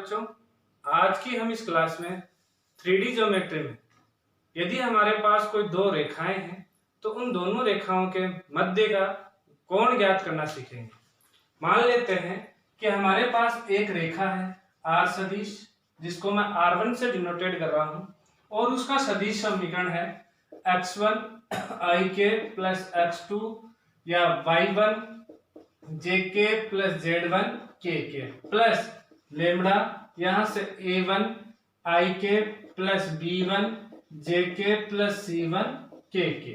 बच्चों, आज की हम इस क्लास में 3D ज्योमेट्री में यदि हमारे पास कोई दो रेखाएं हैं तो उन दोनों रेखाओं के मध्य का कोण ज्ञात करना सीखेंगे। मान लेते हैं कि हमारे पास एक रेखा है आर सदिश, जिसको मैं R1 से डिनोटेट कर रहा हूं, और उसका सदिश समीकरण है x1 ik प्लस x2 या y1 jk plus z1 kk plus lambda यहां से a1 ik plus b1 jk plus c1 kk।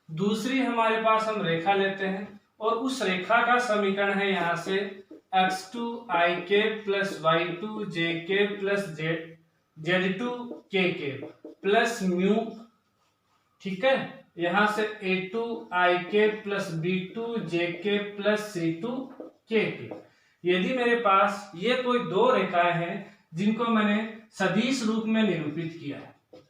दूसरी हमारे पास हम रेखा लेते हैं और उस रेखा का समीकरण है यहां से x2 ik plus y2 jk plus z2 kk plus mu, ठीक है, यहां से a2 ik plus b2 jk plus c2 kk। यदि मेरे पास ये कोई दो रेखाएं हैं जिनको मैंने सदिश रूप में निरूपित किया है,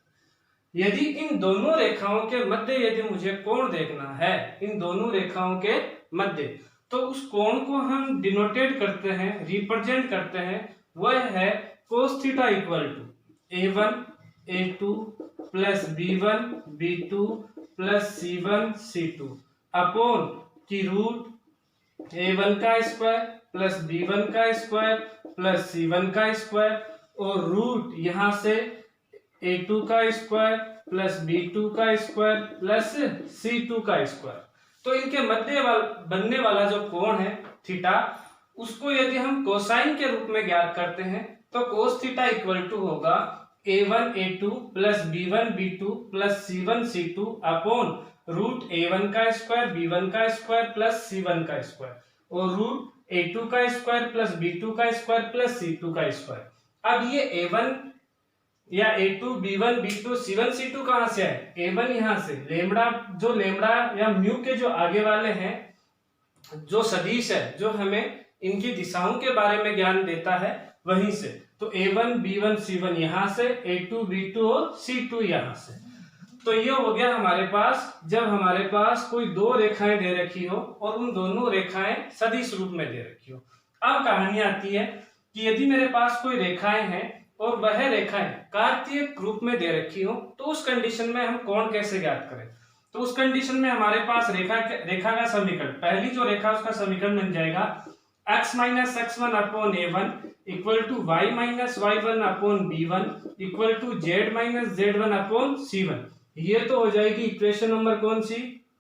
यदि इन दोनों रेखाओं के मध्य यदि मुझे कोण देखना है, इन दोनों रेखाओं के मध्य, तो उस कोण को हम डिनोटेट करते हैं, रिप्रेजेंट करते हैं, वह है cos theta equal to a1 a2 plus b1 b2 plus c1 c2 upon की रूट a1 का स्क्वायर प्लस b1 का स्क्वायर प्लस c1 का स्क्वायर और रूट यहां से a2 का स्क्वायर प्लस b2 का स्क्वायर प्लस c2 का स्क्वायर। तो इनके मध्य बनने वाला जो कोण है थीटा, उसको यदि हम कोसाइन के रूप में ज्ञात करते हैं तो cos थीटा इक्वल टू होगा a1 a2 plus b1 b2 plus c1 c2 upon root a1 का स्क्वायर b1 का स्क्वायर प्लस c1 का स्क्वायर और रूट a2 का स्क्वायर प्लस b2 का स्क्वायर प्लस c2 का स्क्वायर। अब ये a1 या a2 b1 b2 c1 c2 कहां से है? a1 यहां से, लेमड़ा जो लेमड़ा या म्यू के जो आगे वाले हैं, जो सदिश है, जो हमें इनकी दिशाओं के बारे में ज्ञान देता है, वहीं से। तो a1 b1 c1 यहां से, a2 b2 और c2 यहां से। तो ये हो गया हमारे पास जब हमारे पास कोई दो रेखाएं दे रखी हो और उन दोनों रेखाएं सदिश रूप में दे रखी हो। अब कहानी आती है कि यदि मेरे पास कोई रेखाएं हैं और वह रेखाएं कार्तीय रूप में दे रखी हो, तो उस कंडीशन में हम कोण कैसे ज्ञात करें? तो उस कंडीशन में हमारे पास रेखा का समीकरण, पहली जो रेखा उसका समीकरण बन जाएगा x minus x1 upon a1 equal to y minus y1 upon b1 equal to z minus z1 upon c1। ये तो हो जाएगी इक्वेशन नंबर कौन सी?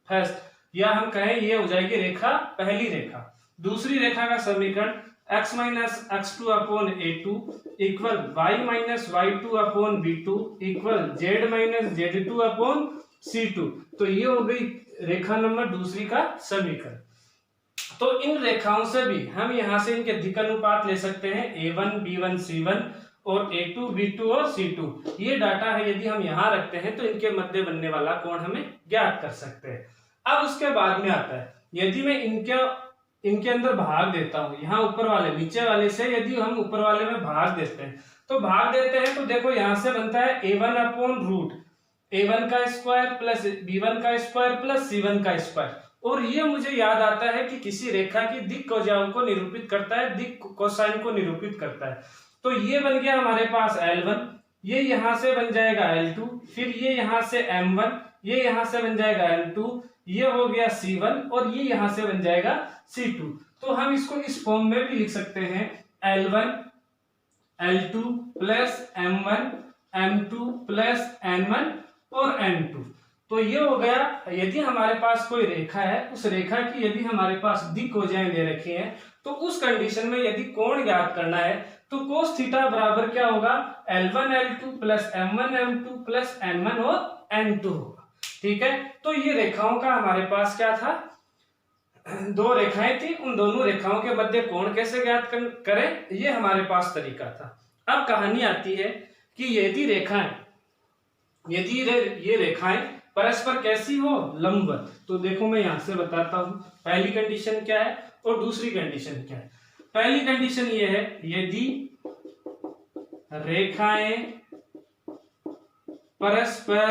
फर्स्ट, या हम कहें ये हो जाएगी रेखा, पहली रेखा। दूसरी रेखा का समीकरण x minus x2 upon a2 equal y minus y2 upon b2 equal z minus z2 upon c2। तो ये हो गई रेखा नंबर दूसरी का समीकरण। तो इन रेखाओं से भी हम यहां से इनके अधिक अनुपात ले सकते हैं, a1 b1 c1 और a2 b2 और c2। ये डाटा है, यदि हम यहां रखते हैं तो इनके मध्य बनने वाला कोण हमें ज्ञात कर सकते हैं। अब उसके बाद में आता है, यदि मैं इनके अंदर भाग देता हूं, यहाँ ऊपर वाले नीचे वाले से यदि हम ऊपर वाले में भाग देते हैं तो देखो यहां से बनता है a1 अपॉन रूट a1 का स्क्वायर प्लस b1 का स्क्वायर प्लस c1 का स्क्वायर। और ये मुझे याद आता है कि किसी रेखा की दिक् कोजाओं को निरूपित करता है, दिक् कोसाइन को निरूपित करता है। तो ये बन गया हमारे पास L1, ये यहां से बन जाएगा L2, फिर ये यहां से M1, ये यहां से बन जाएगा M2, ये हो गया C1 और ये यहां से बन जाएगा C2। तो हम इसको इस फॉर्म में भी लिख सकते हैं L1 L2 plus M1 M2 plus N1 और N2। तो ये हो गया, यदि हमारे पास कोई रेखा है, उस रेखा की यदि हमारे पास दिक् कोजाएं दे रखी हैं, तो उस कंडीशन में यदि कोण ज्ञात करना है तो cos थीटा बराबर क्या होगा? L1 L2 plus M1 M2 plus N1 और N2 होगा। ठीक है, तो ये रेखाओं का हमारे पास क्या था? दो रेखाएं थी, उन दोनों रेखाओं के मध्य कोण कैसे ज्ञात करें, ये हमारे पास तरीका था। अब कहानी आती है कि यदि ये रेखाएं परस्पर कैसी हो? लंबवत। तो देखो मैं यहां से बताता हूं पहली कंडीशन क्या है और दूसरी कंडीशन क्या है। पहली कंडीशन ये है, यदि रेखाएं परस्पर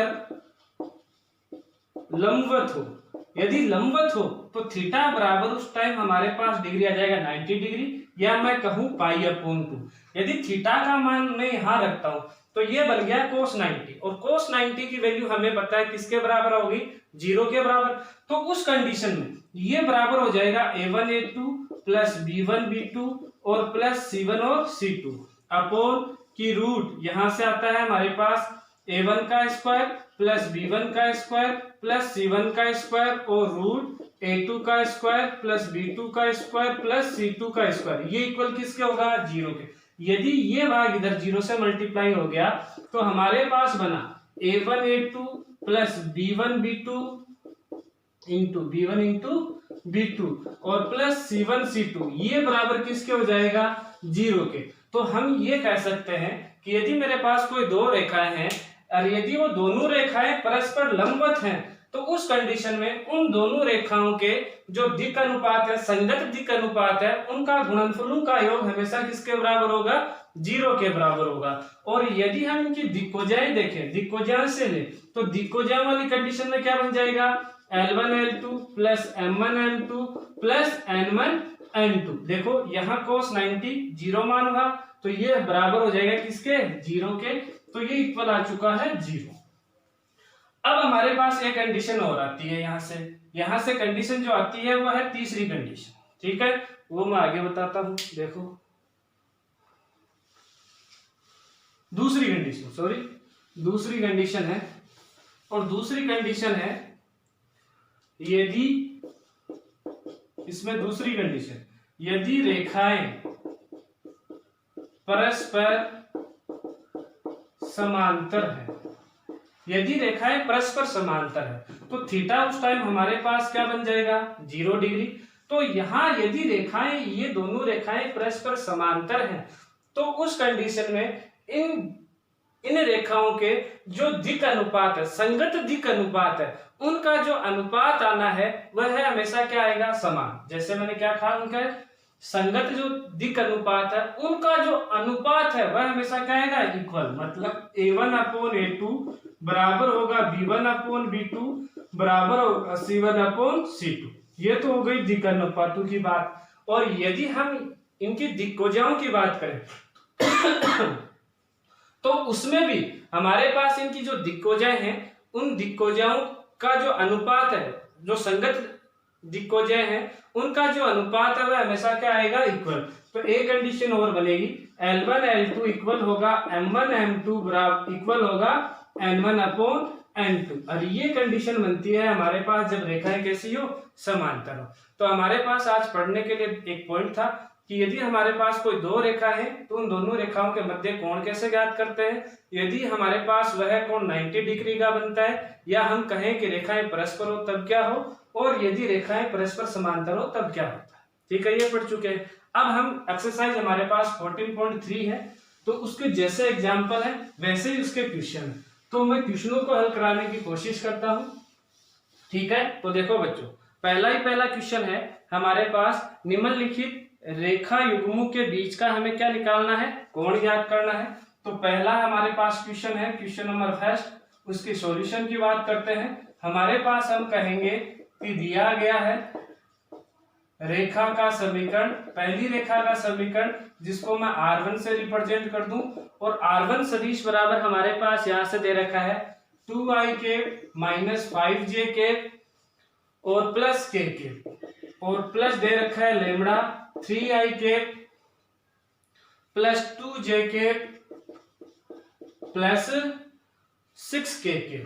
लंबवत हो, यदि लंबवत हो तो थीटा बराबर उस टाइम हमारे पास डिग्री आ जाएगा 90 डिग्री, या मैं कहूं पाई अपॉन 2। यदि थीटा का मान मैं यहाँ रखता हूं तो ये बन गया cos 90, और cos 90 की वैल्यू हमें पता है किसके बराबर होगी, 0 के बराबर। तो उस कंडीशन में ये बराबर हो जाएगा a1 a2 plus b1 b2 और प्लस c1 और c2 अपॉन की रूट यहां से आता है हमारे पास a1 का स्क्वायर प्लस b1 का स्क्वायर प्लस c1 का स्क्वायर और रूट a2 का स्क्वायर प्लस b2 का स्क्वायर प्लस c2 का स्क्वायर, ये इक्वल किसके होगा, 0 के। यदि ये भाग इधर 0 से मल्टीप्लाई हो गया तो हमारे पास बना a1 a2 plus b1 b2 into b1 into b2 और प्लस c1 c2, ये बराबर किसके हो जाएगा, 0 के। तो हम ये कह सकते हैं कि यदि मेरे पास कोई दो रेखाएं हैं और यदि वो दोनों रेखाएं परस्पर लंबवत हैं तो उस कंडीशन में उन दोनों रेखाओं के जो दिक् अनुपात है, संगत दिक् अनुपात है, उनका गुणनफलों का योग हमेशा किसके बराबर होगा, 0 के बराबर होगा। और यदि हम इनकी दिक्कोजाएं देखें, दिक्कोजाएं से ले तो दिक्कोजाएं वाली कंडीशन में क्या बन जाएगा, L1 L2 plus M1 M2 plus N1 N2। देखो यहाँ cos 90 0 मान हुआ तो ये बराबर हो जाएगा किसके, 0 के। तो ये इक्वल आ चुका है 0। अब हमारे पास एक कंडीशन और आती है, यहां से कंडीशन जो आती है वो है तीसरी कंडीशन, ठीक है, वो मैं आगे बताता हूं। देखो दूसरी कंडीशन है, और दूसरी कंडीशन है यदि इसमें दूसरी कंडीशन यदि रेखाएं परस्पर समांतर है, यदि रेखाएं परस्पर समांतर है तो थीटा उस टाइम हमारे पास क्या बन जाएगा, 0 डिग्री। तो यहां यदि रेखाएं, ये दोनों रेखाएं परस्पर समांतर हैं तो उस कंडीशन में इन रेखाओं के जो दिक् अनुपात है, संगत दिक् अनुपात है, उनका जो अनुपात आना है वह है हमेशा क्या आएगा, समान। जैसे मैंने क्या कहा, उनका संगत जो दिक् अनुपात है उनका जो अनुपात है वह हमेशा क्या आएगा, इक्वल। मतलब a1 अपॉन a2 बराबर होगा b1 अपॉन b2 बराबर होगा c1 अपॉन c2। ये तो हो गई दिक् अनुपातों की बात। और यदि हम इनकी दिक्कोजाओं की बात करें तो उसमें भी हमारे पास इनकी जो दिक्कोजाएं हैं उन दिक्कोजाओं का जो अनुपात है, जो संगत दिक्कोजाएं हैं उनका जो अनुपात है वह हमेशा क्या आएगा, इक्वल। तो एक कंडीशन और बनेगी, L1 L2 इक्वल होगा M1 M2 बराबर इक्वल होगा N1 अपॉन N2। और ये कंडीशन बनती है हमारे पास जब रेखाएं कैसी हो, समांतर हो। तो हमारे पास आज पढ़ने के लिए एक पॉइंट था कि यदि हमारे पास कोई दो रेखा है तो उन दोनों रेखाओं के मध्य कोण कैसे ज्ञात करते हैं। यदि हमारे पास वह कोण 90 डिग्री का बनता है, या हम कहें कि रेखाएं परस्पर हो तब क्या हो, और यदि रेखाएं परस्पर समांतर हो तब क्या होता है। ठीक है, ये पढ़ चुके हैं। अब हम एक्सरसाइज हमारे पास 14.3 है, तो उसके जैसे एग्जाम्पल है वैसे ही उसके क्वेश्चन है, तो मैं क्वेश्चनों को हल कराने की कोशिश करता हूं। ठीक है, तो देखो बच्चों, पहला क्वेश्चन है हमारे पास, निम्नलिखित रेखा युग्मों के बीच का हमें क्या निकालना है, कोण ज्ञात करना है। तो पहला हमारे पास क्वेश्चन है, क्वेश्चन नंबर फर्स्ट, उसकी सॉल्यूशन की बात करते हैं। हमारे पास हम कहेंगे कि दिया गया है रेखा का समीकरण, पहली रेखा का समीकरण जिसको मैं R1 से रिप्रेजेंट कर दूं, और R1 सदिश बराबर हमारे पास यहां से दे रखा है 2i के माइनस 5j के और प्लस के, और प्लस दे रखा है लेमड़ा 3i के प्लस 2j के प्लस 6k के।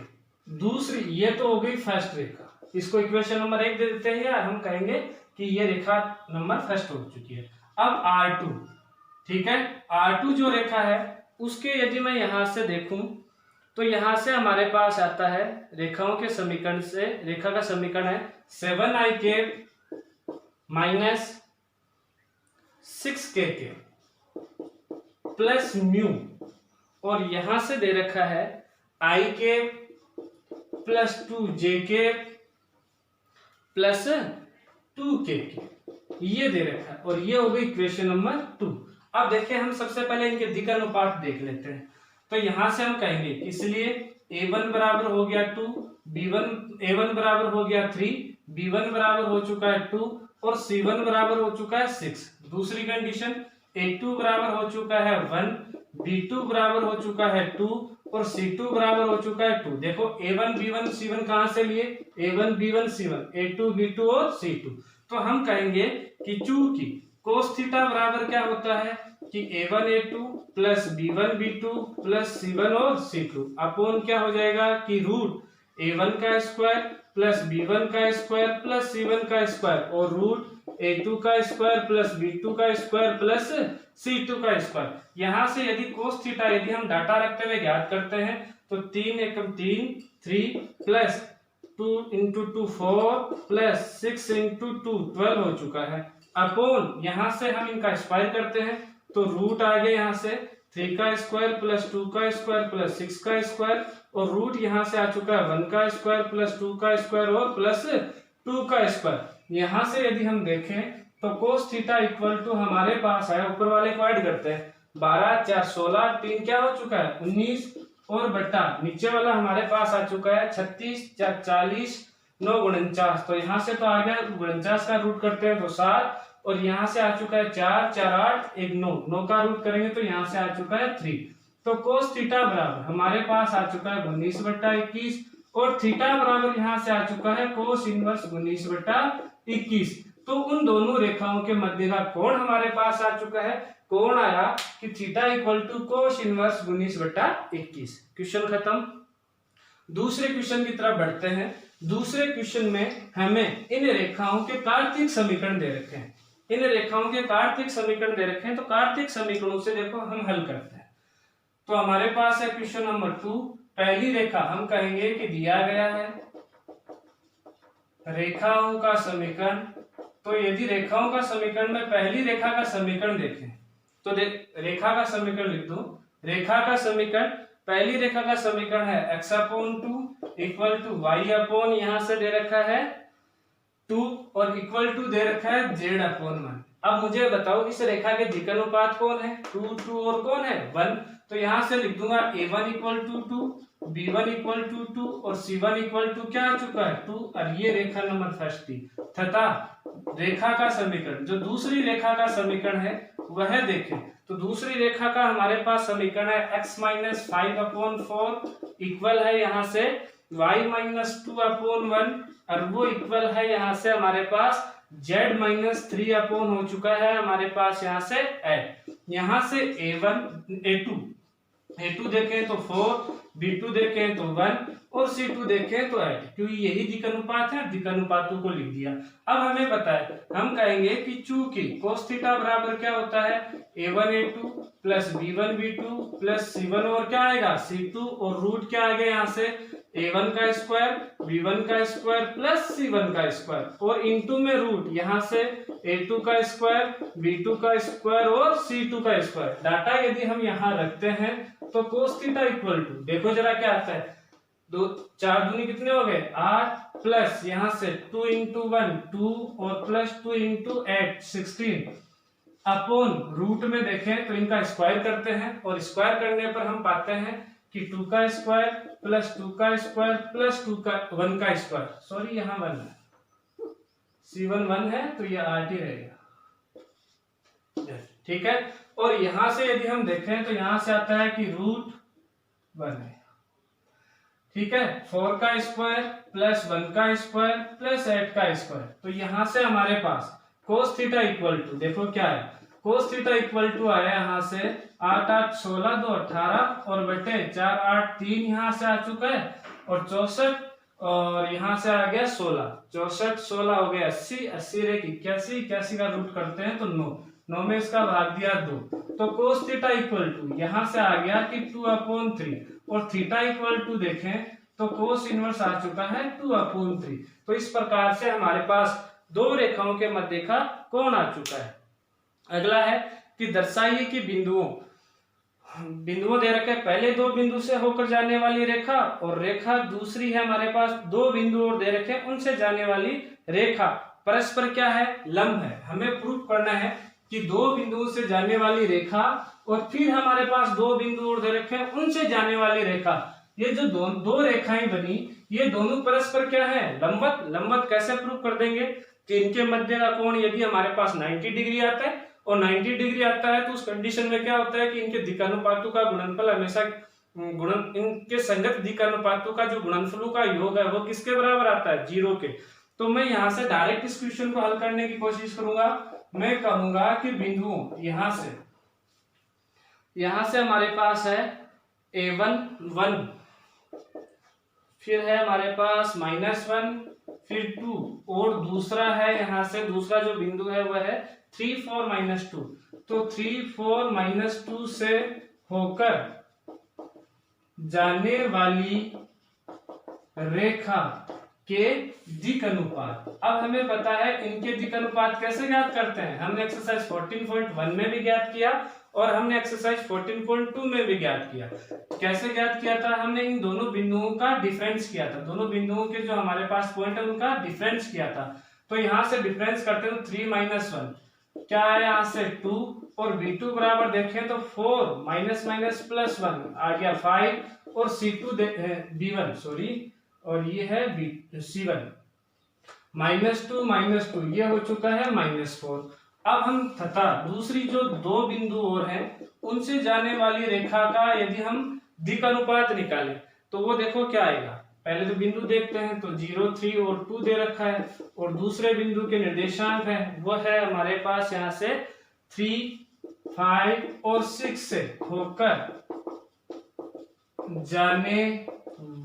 दूसरी, ये तो हो गई फर्स्ट रेखा, इसको इक्वेशन नंबर 1 दे देते हैं, या हम कहेंगे कि ये रेखा नंबर फर्स्ट हो चुकी है। अब R2, ठीक है, R2 जो रेखा है उसके यदि मैं यहां से देखूं तो यहां से हमारे पास आता है रेखाओं के समीकरण से, रेखा का समीकरण है 7i के माइनस 6k के प्लस म्यू, और यहां से दे रखा है i के प्लस 2j के प्लस 2k के, ये दे रखा है, और ये हो गई इक्वेशन नंबर 2। अब देखिए, हम सबसे पहले इनके दिक् अनुपात देख लेते हैं। तो यहां से हम कहेंगे, इसलिए a1 बराबर हो गया 2, a1 बराबर हो गया 3, b1 बराबर हो चुका है 2 और c1 बराबर हो चुका है 6। दूसरी कंडीशन, A2 बराबर हो चुका है 1, B2 बराबर हो चुका है 2 और C2 बराबर हो चुका है 2। देखो A1 B1 C1 कहां से लिए? A1 B1 C1, A2 B2 और C2। तो हम कहेंगे कि चूंकि cos थीटा बराबर क्या होता है कि A1 A2 plus B1 B2 plus C1 और C2 अपॉन क्या हो जाएगा कि रूट A1 का स्क्वायर प्लस B1 का स्क्वायर प्लस C1 का स्क्वायर और रूट A2 का स्क्वायर प्लस B2 का स्क्वायर प्लस C2 का स्क्वायर। यहां से यदि cos थीटा यदि हम डाटा रखते हुए ज्ञात करते हैं तो 3 एकम 3 3 प्लस 2 इंटू 2 4 प्लस 6 इंटू 2 12 हो चुका है अपॉन यहां से हम इनका स्क्वायर करते हैं तो रूट आ गया यहां से 3 का स्क्वायर प्लस 2 का स्क्वायर प्लस 6 का स्क्वायर और रूट यहां से आ चुका है 1 का स्क्वायर प्लस 2 का स्क्वायर और प्लस 2 का स्क्वायर। यहां से यदि हम देखें तो cos थीटा इक्वल टू हमारे पास है, ऊपर वाले को ऐड करते हैं 12 4 16 3 क्या हो चुका है 19 और बट्टा नीचे वाला हमारे पास आ चुका है 36 4 40 9 49। तो यहाँ से तो आ गया 49 का रूट करते हैं तो 7 और यहाँ से आ चुका है 4 4 8 1 9 9 का रूट करेंगे तो यहाँ से आ चुका है 3। तो cos थीटा बराबर हमारे पास आ चुका है 19/21 और थीटा बराबर यहाँ से आ चुका है cos इनवर्स 19/21। तो उन दोनों रेखाओं के मध्य का कोण हमारे पास आ चुका है, कोण आया कि theta equal to cos inverse 19/21। Question खत्म। दूसरे क्वेश्चन की तरफ बढ़ते हैं। दूसरे क्वेश्चन में हमें इन रेखाओं के कार्तीक समीकरण दे रखे हैं, इन रेखाओं के कार्तीक समीकरण दे रखे हैं। तो कार्तीक समीकरणों से देखो हम हल करते हैं। तो हमारे पास है क्वेश्चन नंबर 2। पहली रेखा हम कहेंगे कि दिया गया है रेखाओं का समीकरण। तो यदि रेखाओं का समीकरण में पहली रेखा का समीकरण देखें तो रेखा का समीकरण लिख दो। रेखा का समीकरण पहली रेखा का समीकरण है x/2 equal to y upon यहां से दे रखा है 2 और इक्वल टू दे रखा है z/1। अब मुझे बताओ इस रेखा के दिक् अनुपात कौन है? 2 2 और कौन है 1। तो यहां से लिख दूंगा a1 equal to 2, b1 equal to 2 और c1 इक्वल टू क्या आ चुका है 2। और ये रेखा नंबर फर्स्ट थी तथा रेखा का समीकरण जो दूसरी रेखा का समीकरण है वह देखें। तो दूसरी रेखा का हमारे पास समीकरण है x-5/4 इक्वल है यहाँ से y-2/1 और वो इक्वल है यहाँ से हमारे पास z-3 हो चुका है हमारे पास यहाँ से ऐड। यहाँ से a2 देखें तो 4, b2 देखें तो 1 और c2 देखें तो 8, क्योंकि यही दिक् अनुपात है, दिक् अनुपातों को लिख दिया। अब हमें पता है, हम कहेंगे कि चूंकि cos थीटा बराबर क्या होता है a1 a2 plus b1 b2 plus c1 और क्या आएगा c2 और रूट क्या आ गया यहाँ से a1 का स्क्वायर b1 का स्क्वायर प्लस c1 का स्क्वायर और इनटू में रूट यहाँ से a2 का स्क्वायर b2 का स्क्वायर और c2 का स्क्वायर। डाटा यदि हम यहाँ रखते हैं तो cos थीटा इक्वल टू देखो जरा क्या आता है 2 4 दूनी कितने हो गए 8 प्लस यहाँ से 2 इंटू 1 2 और प्लस 2 इंटू 8 16 अपॉन रूट में देखें तो इनका स्क्वायर करते हैं और स्क्वायर करने पर हम पाते हैं कि 2 का स्क्वायर प्लस 2 का स्क्वायर प्लस 1 का स्क्वायर। सॉरी यहाँ 1 है, c1 1 है तो ये 8 ही रहेगा, ठीक है। और यहां से यदि हम देखें तो यहां से आता है कि रूट 1 है, ठीक है। 4 का स्क्वायर प्लस 1 का स्क्वायर प्लस 8 का स्क्वायर। तो यहां से हमारे पास cos थीटा इक्वल टू देखो क्या है cos थीटा इक्वल टू आया यहाँ से 8 8 16 2 18 और बटे 4 8 3 यहाँ से आ चुका है और 64 और यहाँ से आ गया 16 64 16 हो गया 80 80 रे 81 का रूट करते हैं तो 9 में इसका भाग दिया 2। तो cos थीटा इक्वल टू यहाँ से आ गया कि 2/3 और थीटा इक्वल टू देखें तो cos इनवर्स आ चुका है 2/3। तो इस प्रकार से हमारे पास दो रेखाओं के मध्य का कोण आ चुका है। अगला है कि दर्शाइए कि बिंदुओं दे रखे, पहले दो बिंदु से होकर जाने वाली रेखा और रेखा दूसरी है हमारे पास दो बिंदु और दे रखे उनसे जाने वाली रेखा परस्पर क्या है लंब है। हमें प्रूफ करना है कि दो बिंदुओं से जाने वाली रेखा और फिर हमारे पास दो बिंदु और दे रखे उनसे जाने वाली रेखा, ये जो दो रेखाएं बनी ये दोनों परस्पर क्या है लंबवत। लंबवत कैसे प्रूफ कर देंगे कि इनके मध्य का कोण यदि हमारे पास 90 डिग्री आता है और 90 डिग्री आता है तो उस कंडीशन में क्या होता है कि इनके दिक्यानुपातों का गुणनफल हमेशा इनके संगत दिक्यानुपातों का जो गुणनफलों का योग है वो किसके बराबर आता है, 0 के। तो मैं यहाँ से डायरेक्ट इस क्वेश्चन को हल करने की कोशिश करूंगा। मैं कहूंगा कि बिंदु यहां से हमारे पास है A1 1, फिर है हमारे पास -1, फिर 2, और दूसरा है यहाँ से दूसरा जो बिंदु है वह है 3 4 -2। तो 3 4 -2 से होकर जाने वाली रेखा के दिक् अनुपात। अब हमें पता है इनके दिक् अनुपात कैसे ज्ञात करते हैं। हमने एक्सरसाइज 14.1 में भी ज्ञात किया और हमने एक्सरसाइज 14.2 में भी ज्ञात किया। कैसे ज्ञात किया था, हमने इन दोनों बिंदुओं का डिफरेंस किया था। दोनों बिंदुओं के जो हमारे पास पॉइंट है उनका डिफरेंस किया था। तो यहां से डिफरेंस करते हैं 3 -1 क्या है, यहाँ से 2, और B2 बराबर देखें तो 4 -+1 आ गया 5, और C2 B1 सॉरी, और ये है C1 -2 ये हो चुका है -4। अब हम तथा दूसरी जो दो बिंदु और हैं उनसे जाने वाली रेखा का यदि हम दिक् अनुपात निकालें तो वो देखो क्या आएगा। पहले तो बिंदु देखते हैं तो 0 3 और 2 दे रखा है, और दूसरे बिंदु के निर्देशांक है वो है हमारे पास यहाँ से 3 5 और 6 से होकर जाने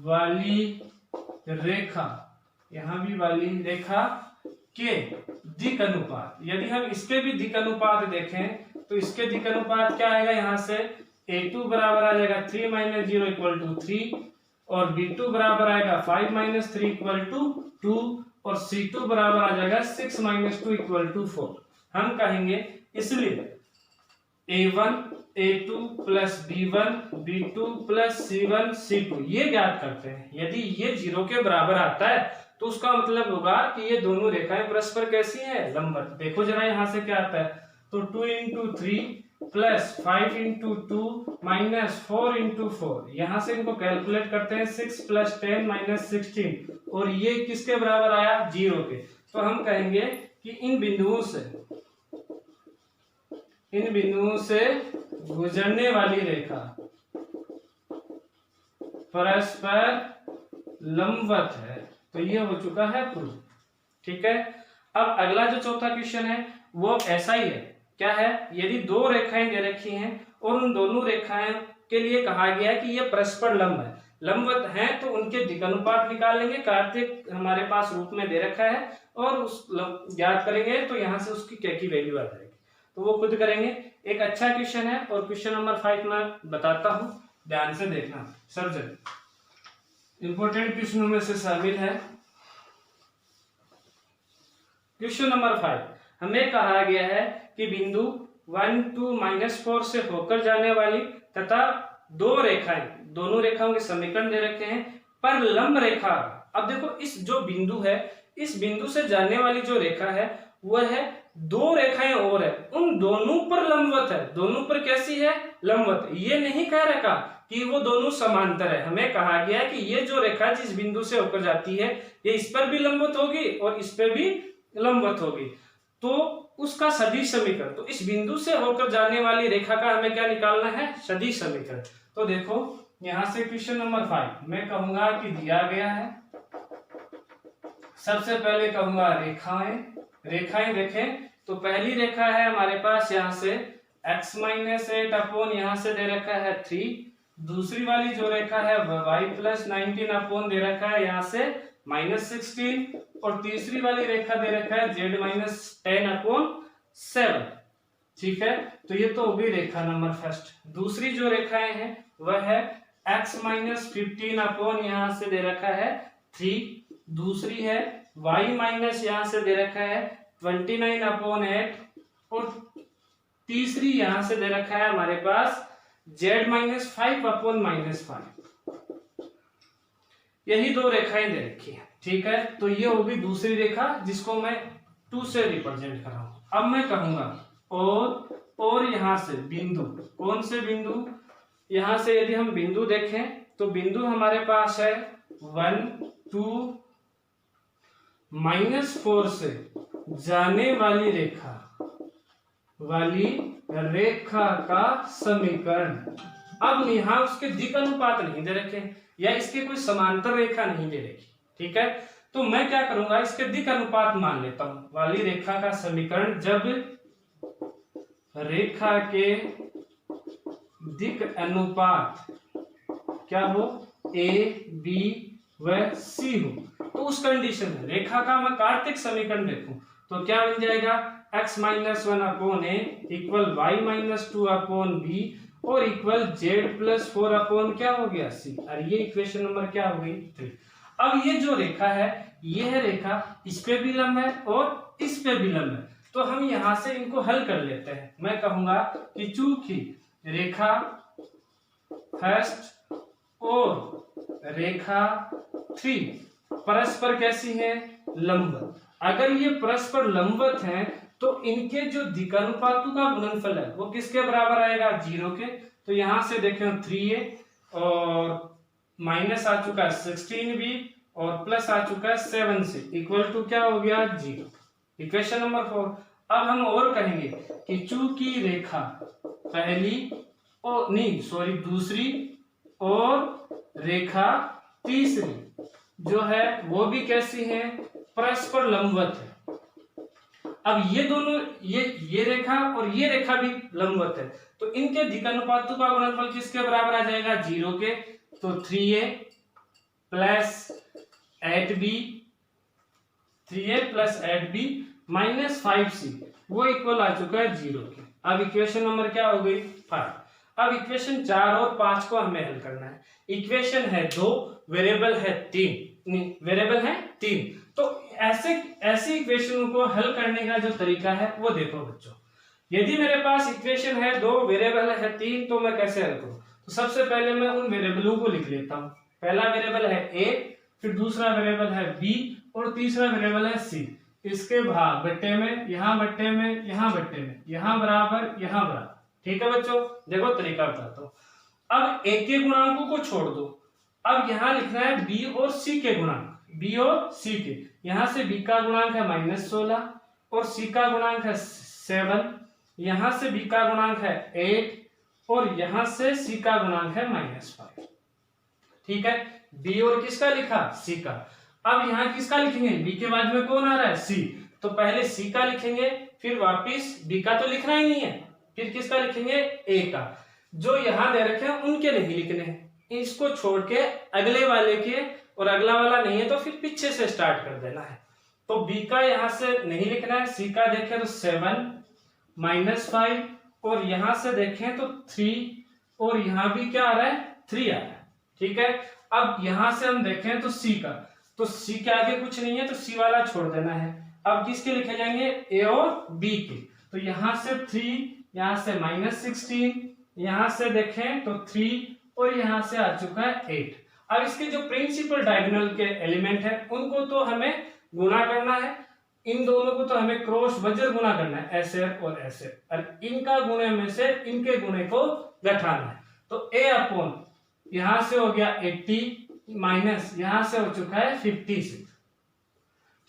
वाली रेखा, यहां भी वाली रेखा के दिक् अनुपात। यदि हम इसके भी दिक् अनुपात देखें तो इसके दिक् अनुपात क्या आएगा, यहाँ से A2 बराबर आ जाएगा 3 - 0 = 3, और B2 बराबर आएगा 5 - 3 = 2, और C2 बराबर आ जाएगा 6 - 2 = 4। हम कहेंगे इसलिए A1 A2 + B1 B2 + C1 C2 ये ज्ञात करते हैं। यदि ये 0 के बराबर आता है तो उसका मतलब होगा कि ये दोनों रेखाएं परस्पर कैसी हैं, लंबवत। देखो जरा यहाँ से क्या आता है, तो 2 × 3 + 5 × 2 -4 × 4, यहाँ से इनको कैलकुलेट करते हैं 6 + 10 - 16, और ये किसके बराबर आया, 0 के। तो हम कहेंगे कि इन बिंदुओं से गुजरने वाली रेखा परस्पर लंबवत है। तो ये हो चुका है प्रूफ। ठीक है, अब अगला जो चौथा क्वेश्चन है वो ऐसा ही है। क्या है, यदि दो रेखाएं दे रखी हैं और उन दोनों रेखाएं के लिए कहा गया है कि ये परस्पर लंबवत हैं तो उनके दिक् अनुपात निकाल लेंगे। कार्तिक हमारे पास रूप में दे रखा है और उस ज्ञात करेंगे तो यहाँ से उसकी क्या की वैल्यू आ जाएगी, तो वो खुद करेंगे। एक अच्छा क्वेश्चन है और क्वेश्चन नंबर 5 मैं बताता हूं, ध्यान से देखना। सर्जन इंपोर्टेंट क्वेश्चनों में से शामिल है। क्वेश्चन नंबर 5, हमें कहा गया है कि बिंदु 1 2 -4 से होकर जाने वाली तथा दो रेखाएं, दोनों रेखाओं के समीकरण दे रखे हैं पर लंब रेखा। अब देखो इस जो बिंदु है, इस बिंदु से जाने वाली जो रेखा है वह है दो रेखाएं और है, उन दोनों पर लंबवत है। दोनों पर कैसी है, लंबवत। ये नहीं कह रखा कि वो दोनों समांतर है। हमें कहा गया कि ये जो रेखा जिस बिंदु से होकर जाती है ये इस पर भी लंबवत होगी और इस पर भी लंबवत होगी, तो उसका सदिश समीकरण। तो इस बिंदु से होकर जाने वाली रेखा का हमें क्या निकालना है, सदिश समीकरण। तो देखो यहां से क्वेश्चन नंबर 5 मैं कहूंगा कि दिया गया है। सबसे पहले कहूंगा रेखाएं देखें तो पहली रेखा है हमारे पास यहाँ से x - 8 अपॉन यहाँ से दे रखा है 3। दूसरी वाली जो रेखा है y + 19 अपॉन दे रखा है यहाँ से -16, और तीसरी वाली रेखा दे रखा है z - 10 अपॉन 7। ठीक है, तो ये तो होगी रेखा नंबर फर्स्ट। दूसरी जो रेखाएं हैं वह है x - 15 अपॉन यहाँ से दे रखा है 3। दूसरी है y - यहाँ से दे रखा है 29 अपॉन 8, और तीसरी यहां से दे रखा है हमारे पास z - 5 अपॉन -5। यही दो रेखाएं दे रखी है। ठीक है, तो ये होगी दूसरी रेखा जिसको मैं 2 से रिप्रेजेंट कर रहा हूं। अब मैं कहूंगा और यहां से बिंदु, कौन से बिंदु, यहां से यदि हम बिंदु देखें तो बिंदु हमारे पास है 1 2 -4 से जाने वाली रेखा वाली रेखा का समीकरण। अब यहाँ उसके दिक् अनुपात नहीं दे रखे या इसके कोई समांतर रेखा नहीं दे रखी, ठीक है, तो मैं क्या करूंगा, इसके दिक् अनुपात मान लेता हूं वाली रेखा का समीकरण। जब रेखा के दिक् अनुपात क्या हो, ए बी व सी हो, तो उस कंडीशन में रेखा का मैं कार्तिक समीकरण देखूं तो क्या बन जाएगा, x minus 1 upon A equal Y minus 2 upon B और इक्वल जेड प्लस 4 अपॉन क्या हो गया सी। और ये इक्वेशन नंबर क्या हो गई 3। अब ये जो रेखा है, यह रेखा इस पे भी लंब है और इस पे भी लंब है, तो हम यहां से इनको हल कर लेते हैं। मैं कहूंगा कि चूंकि रेखा फर्स्ट और रेखा 3 परस्पर कैसी है, लंबवत। अगर ये परस्पर लंबवत हैं तो इनके जो दिक्कनुपातों का गुणनफल है वो किसके बराबर आएगा, 0 के। तो यहां से देखें 3a और माइनस आ चुका है 16b और प्लस आ चुका है 7c इक्वल टू क्या हो गया 0। Equation number 4। अब हम और कहेंगे कि चूंकि रेखा पहली और नहीं सॉरी दूसरी और रेखा तीसरी जो है वो भी कैसी है, परस्पर लंबवत है। अब ये दोनों ये रेखा और ये रेखा भी लंबवत है, तो इनके दिक्कनुपातों का गुणनफल किसके बराबर आ जाएगा, 0 के। तो 3a plus 8b 3a plus 8b minus 5c वो इक्वल आ चुका है 0 के। अब इक्वेशन नंबर क्या हो गई 5। अब इक्वेशन 4 और 5 को हमें हल करना है। इक्वेशन है 2, वेरिएबल है 3, तो ऐसे इक्वेशन को हल करने का जो तरीका है वो देखो बच्चों। यदि मेरे पास इक्वेशन है 2, वेरिएबल है 3, तो मैं कैसे हल करूं, तो सबसे पहले मैं उन वेरिएबलों को लिख लेता हूं। पहला वेरिएबल है a, फिर दूसरा वेरिएबल है b और तीसरा वेरिएबल है c। इसके भाग बट्टे में, यहाँ बट्टे में, यहाँ बट्टे में, यहाँ बराबर, यहाँ बराबर। ठीक है बच्चों, देखो तरीका बताता हूं। अब a के गुणांकों को छोड़ दो, अब यहाँ लिखना है b और c के गुणांक, b और c के। यहाँ से b का गुणांक है -16 और c का गुणांक है 7, यहाँ से b का गुणांक है 8 और यहाँ से c का गुणांक है -5। ठीक है, b और किसका लिखा, c का। अब यहाँ किसका लिखेंगे, b के बाद में कौन आ रहा है, c, तो पहले c का लिखेंगे, फिर वापिस b का तो लिखना ही नहीं है, फिर किसका लिखेंगे, a का। जो यहाँ दे रखे हैं उनके नहीं लिखने हैं, इसको छोड़ के अगले वाले के, और अगला वाला नहीं है तो फिर पीछे से स्टार्ट कर देना है। तो b का यहाँ से नहीं लिखना है, c का देखें तो 7 -5 और यहाँ से देखें तो 3 और यहाँ भी क्या आ रहा है, 3 आ रहा है। ठीक है, अब यहाँ से हम देखें तो c का, तो c के आगे कुछ नहीं है तो c वाला छोड़ देना है। अब किसके लिखे जाएंगे, a और b के। तो यहाँ से 3, यहाँ से -16, यहाँ से देखें तो 3 और यहाँ से आ चुका है 8। अब इसके जो प्रिंसिपल डायगोनल के एलिमेंट है उनको तो हमें गुणा करना है, इन दोनों को तो हमें क्रॉस वज्र गुणा करना है, ऐसे और ऐसे, और इनका गुणे में से इनके गुणे को घटाना है। तो a अपॉन यहां से हो गया 80 माइनस यहां से हो चुका है 56।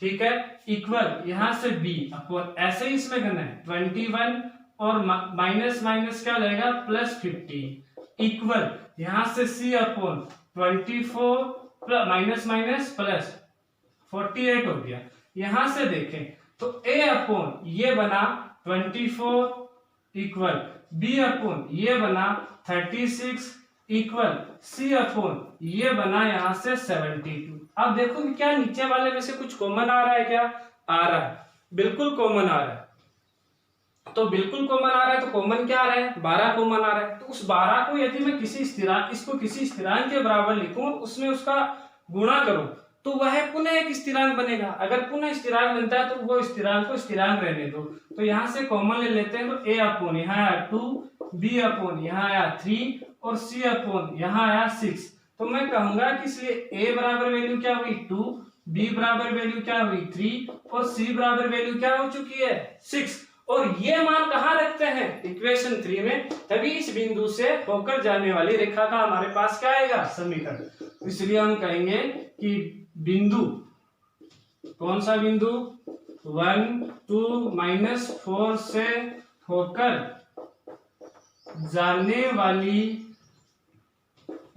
ठीक है, इक्वल यहां से b अपॉन ऐसे ही इसमें करना है 21 और माइनस माइनस क्या लगेगा +50 इक्वल यहां से c upon 24 minus minus plus 48 हो गया। यहां से देखें तो a अपॉन ये बना 24 इक्वल b अपॉन ये बना 36 इक्वल c अपॉन ये बना यहां से 72। अब देखो कि क्या नीचे वाले में से कुछ कॉमन आ रहा है, क्या आ रहा है, बिल्कुल कॉमन आ रहा है। तो बिल्कुल कॉमन आ रहा है तो कॉमन क्या आ रहा है, 12 कॉमन आ रहा है। तो उस 12 को यदि मैं किसी स्थिरांक, इसको किसी स्थिरांक के बराबर लिखूं, उसमें उसका गुणा करूं, तो वह पुनः एक स्थिरांक बनेगा। अगर पुनः स्थिरांक बनता है तो वो स्थिरांक को स्थिरांक रहने दो। तो यहां से कॉमन ले लेते हैं, तो a अपॉन यहाँ आया 2, b अपॉन यहाँ आया 3 और c अपॉन यहाँ आया 6। तो मैं कहूंगा कि इसलिए a बराबर वैल्यू क्या हुई 2, b बराबर वैल्यू क्या हुई 3 और c बराबर वैल्यू क्या हो चुकी है 6। और ये मान कहाँ रखते हैं, इक्वेशन 3 में, तभी इस बिंदु से होकर जाने वाली रेखा का हमारे पास क्या आएगा, समीकरण। इसलिए हम कहेंगे कि बिंदु, कौन सा बिंदु, 1 2 -4 से होकर जाने वाली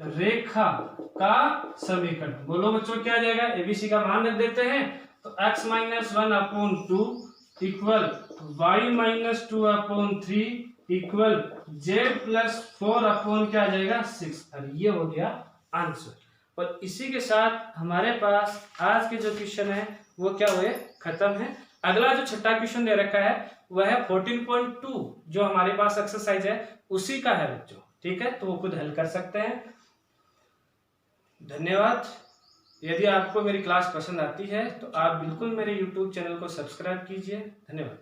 रेखा का समीकरण। बोलो बच्चों क्या आ जाएगा? एबीसी का मान रख देते हैं तो x - 1/2 equal y - 2/3 equal z + 4 क्या आ जाएगा? 6। और ये हो गया आंसर। और इसी के साथ हमारे पास आज के जो क्वेश्चन है वो क्या हुए? खत्म है। अगला जो छठा क्वेश्चन दे रखा है वह है 14.2 जो हमारे पास एक्सरसाइज है उसी का है बच्चों। ठीक है, तो वो खुद हल कर सकते हैं। धन्यवाद। यदि आपको मेरी क्लास पसंद आती है तो आप बिल्कुल मेरे YouTube चैनल को सब्सक्राइब कीजिए। धन्यवाद।